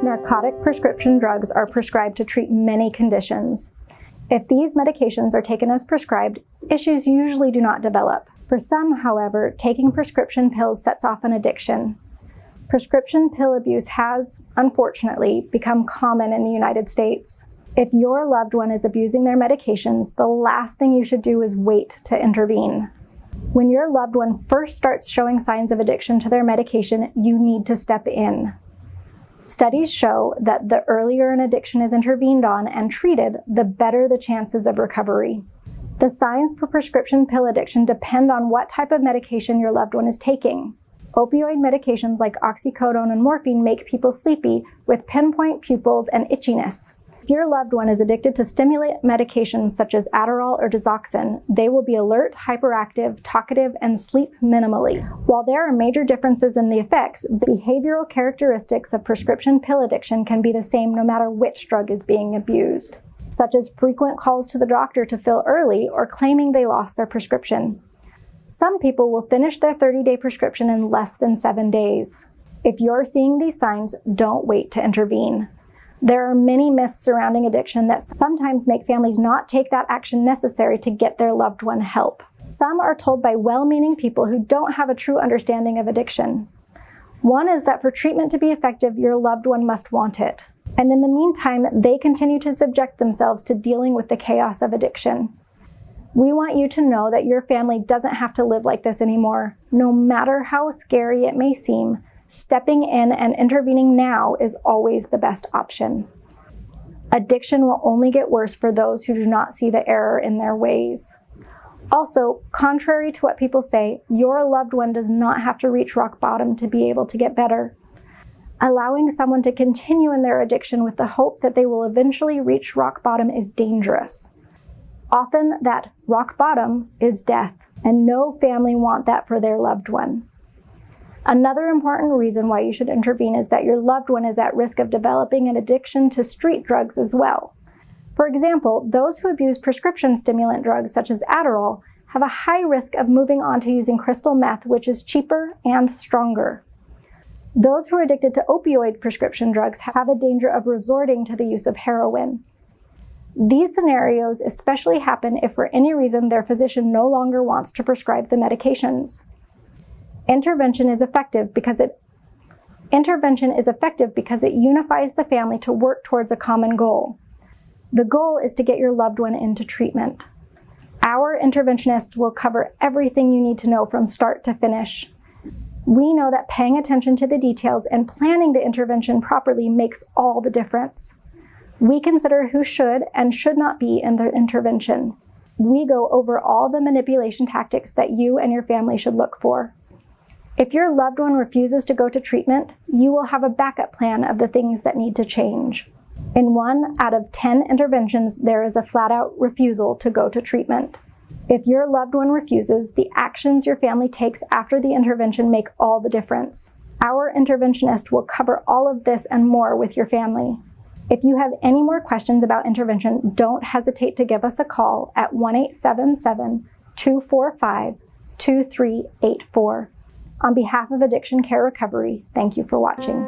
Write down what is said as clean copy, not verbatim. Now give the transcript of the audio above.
Narcotic prescription drugs are prescribed to treat many conditions. If these medications are taken as prescribed, issues usually do not develop. For some, however, taking prescription pills sets off an addiction. Prescription pill abuse has, unfortunately, become common in the United States. If your loved one is abusing their medications, the last thing you should do is wait to intervene. When your loved one first starts showing signs of addiction to their medication, you need to step in. Studies show that the earlier an addiction is intervened on and treated, the better the chances of recovery. The signs for prescription pill addiction depend on what type of medication your loved one is taking. Opioid medications like oxycodone and morphine make people sleepy with pinpoint pupils and itchiness. If your loved one is addicted to stimulant medications such as Adderall or Digoxin, they will be alert, hyperactive, talkative, and sleep minimally. While there are major differences in the effects, the behavioral characteristics of prescription pill addiction can be the same no matter which drug is being abused, such as frequent calls to the doctor to fill early or claiming they lost their prescription. Some people will finish their 30-day prescription in less than 7 days. If you're seeing these signs, don't wait to intervene. There are many myths surrounding addiction that sometimes make families not take that action necessary to get their loved one help. Some are told by well-meaning people who don't have a true understanding of addiction. One is that for treatment to be effective, your loved one must want it. And in the meantime, they continue to subject themselves to dealing with the chaos of addiction. We want you to know that your family doesn't have to live like this anymore. No matter how scary it may seem, stepping in and intervening now is always the best option. Addiction will only get worse for those who do not see the error in their ways. Also, contrary to what people say, your loved one does not have to reach rock bottom to be able to get better. Allowing someone to continue in their addiction with the hope that they will eventually reach rock bottom is dangerous. Often that rock bottom is death, and no family want that for their loved one. Another important reason why you should intervene is that your loved one is at risk of developing an addiction to street drugs as well. For example, those who abuse prescription stimulant drugs such as Adderall have a high risk of moving on to using crystal meth, which is cheaper and stronger. Those who are addicted to opioid prescription drugs have a danger of resorting to the use of heroin. These scenarios especially happen if for any reason their physician no longer wants to prescribe the medications. Intervention is effective because it unifies the family to work towards a common goal. The goal is to get your loved one into treatment. Our interventionists will cover everything you need to know from start to finish. We know that paying attention to the details and planning the intervention properly makes all the difference. We consider who should and should not be in the intervention. We go over all the manipulation tactics that you and your family should look for. If your loved one refuses to go to treatment, you will have a backup plan of the things that need to change. In 1 out of 10 interventions, there is a flat-out refusal to go to treatment. If your loved one refuses, the actions your family takes after the intervention make all the difference. Our interventionist will cover all of this and more with your family. If you have any more questions about intervention, don't hesitate to give us a call at 1-877-245-2384. On behalf of Addiction Care Recovery, thank you for watching.